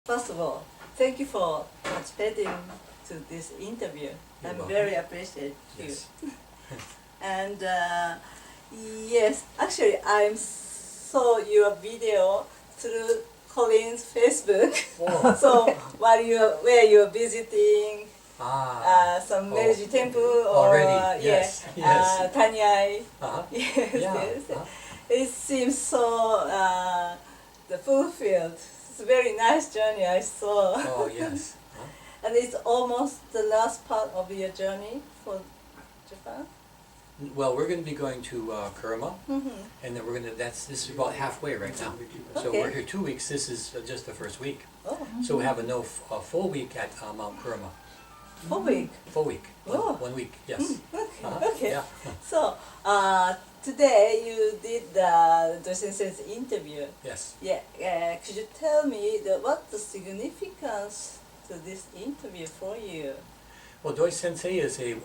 First of all, thank you for participating to this interview. I'm very appreciative. Yes. And yes, actually, I saw your video through Colin's Facebook. Oh. So while where you're visiting some Meiji temple or Already, yes, yes. Tanyai. Uh-huh. Yes. It seems so fulfilled. It's a very nice journey I saw. Oh, yes. Huh? And it's almost the last part of your journey for Japan. Well, we're going to be going to Kurama, Mm-hmm. and then this is about halfway right now. So Okay. we're here 2 weeks. This is just the first week. Oh, So we have a full week at Mount Kurama. full week. Full week. Oh. 1 week. Yes. Okay. Yeah. So today you did the Sensei's interview. Yes. Yeah. Could you tell me what the significance to this interview for you? Well, Doi Sensei is a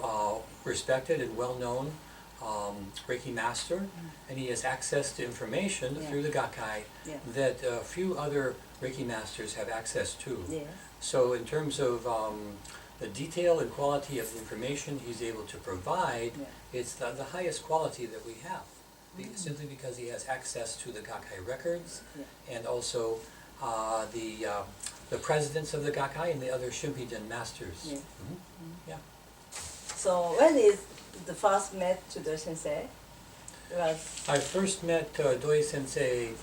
respected and well-known Reiki master, and he has access to information through the Gakkai that few other Reiki masters have access to. Yes. So in terms of the detail and quality of the information he's able to provide, it's the highest quality that we have, simply because he has access to the Gakkai records and also the presidents of the Gakkai and the other Shimpiden masters. Yeah. Yeah. So when is the first met to Doi Sensei? I first met Doi Sensei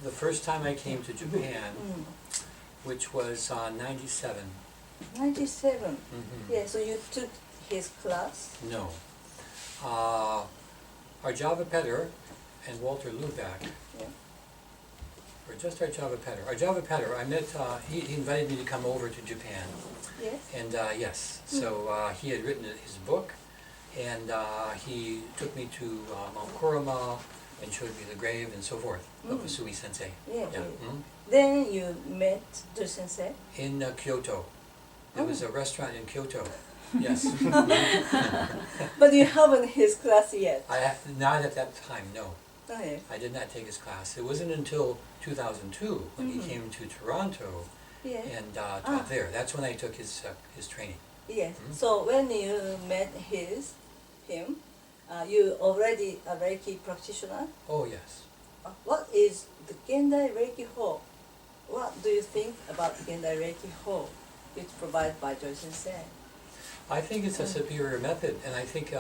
the first time I came to Japan, which was 97. 97. Yeah. So you took his class. No. Our Java Petter and Walter Luback, or just our Java Petter. Our Java Petter, I met, he invited me to come over to Japan. Yes. And yes, so he had written his book, and he took me to Mount Kurama and showed me the grave and so forth of Usui Sensei. Yeah. Yeah. Then you met Doi Sensei. In Kyoto. There was a restaurant in Kyoto. Yes. But you haven't his class yet. Not at that time, no. Okay. I did not take his class. It wasn't until 2002 when he came to Toronto Yeah. and taught there. That's when I took his training. Yes. So when you met him, you already a Reiki practitioner. Oh, yes. What is the Gendai Reiki Ho? What do you think about Gendai Reiki Ho, which provided by Doi Sensei? I think it's a superior method, and I think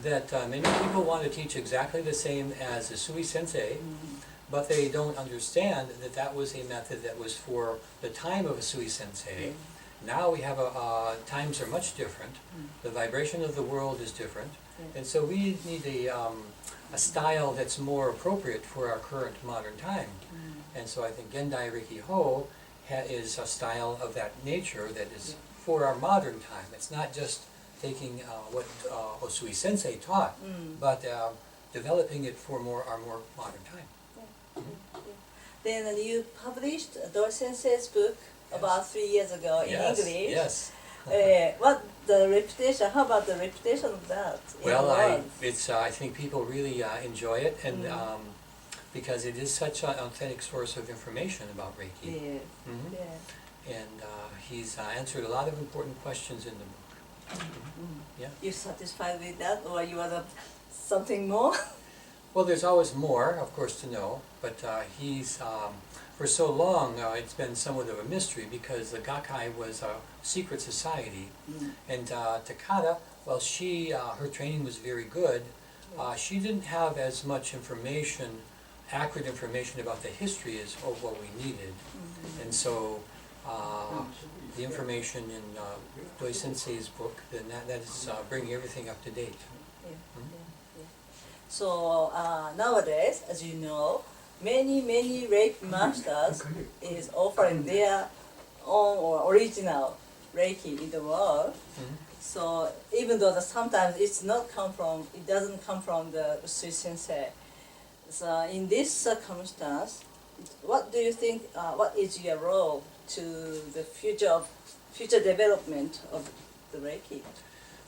that many people want to teach exactly the same as Usui Sensei, but they don't understand that that was a method that was for the time of Usui Sensei. Now we have times are much different. The vibration of the world is different, and so we need a style that's more appropriate for our current modern time. And so I think Gendai Reiki Ho is a style of that nature that is for our modern time. It's not just taking what Usui Sensei taught, but developing it for our more modern time. Then you published Doi Sensei's book about 3 years ago in English. Yes. What the reputation? How about the reputation of that? Well, I think people really enjoy it, and because it is such an authentic source of information about Reiki. And he's answered a lot of important questions in the book. Yeah. You satisfied with that, or you want something more? Well, there's always more, of course, to know, but he's, for so long, it's been somewhat of a mystery because the Gakkai was a secret society, and Takada, well, her training was very good. She didn't have as much information, accurate information about the history as what we needed, and so the information in Doi Sensei's book, then that is bringing everything up to date. So nowadays, as you know, many Reiki masters is offering their own or original Reiki in the world. So even though sometimes it doesn't come from the Usui Sensei. So in this circumstance, what do you think? What is your role to the future development of the Reiki?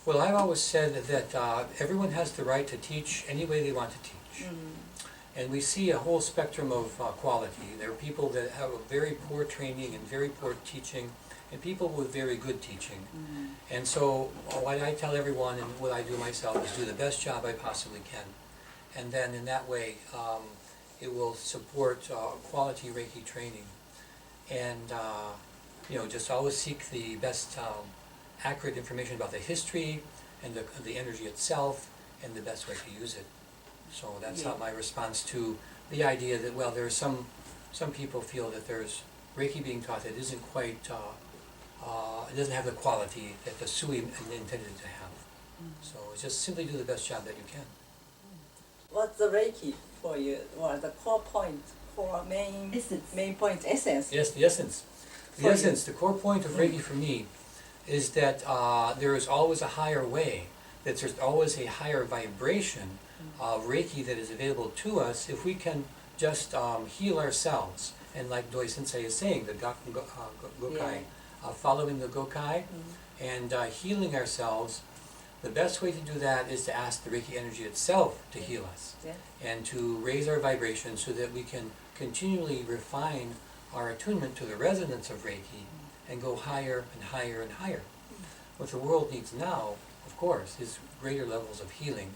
Well, I've always said that everyone has the right to teach any way they want to teach. And we see a whole spectrum of quality. There are people that have a very poor training and very poor teaching, and people with very good teaching. And so what I tell everyone and what I do myself is do the best job I possibly can. And then in that way, it will support quality Reiki training. And just always seek the best accurate information about the history and the energy itself and the best way to use it. So that's how my response to the idea that, well, there's some people feel that there's Reiki being taught that isn't quite, it doesn't have the quality that the Sui intended to have. So just simply do the best job that you can. What's the Reiki for you? What the core point, core main point, essence? Yes, the essence. The essence, the core point of Reiki for me is that there is always a higher way, that there's always a higher vibration of Reiki that is available to us if we can just heal ourselves. And like Doi Sensei is saying, the Gokai, following the Gokai and healing ourselves, the best way to do that is to ask the Reiki energy itself to heal us and to raise our vibration so that we can continually refine our attunement to the resonance of Reiki and go higher and higher and higher. What the world needs now, of course, is greater levels of healing.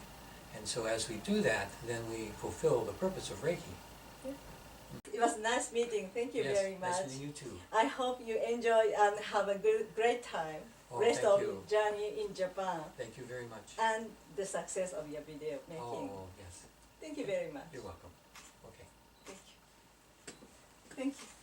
And so as we do that, then we fulfill the purpose of Reiki. It was a nice meeting. Thank you very much. Nice meeting you too. I hope you enjoy and have a great time. Rest of your journey in Japan. Thank you very much. And the success of your video making. Oh, yes. Thank you very much. You're welcome. Okay. Thank you. Thank you.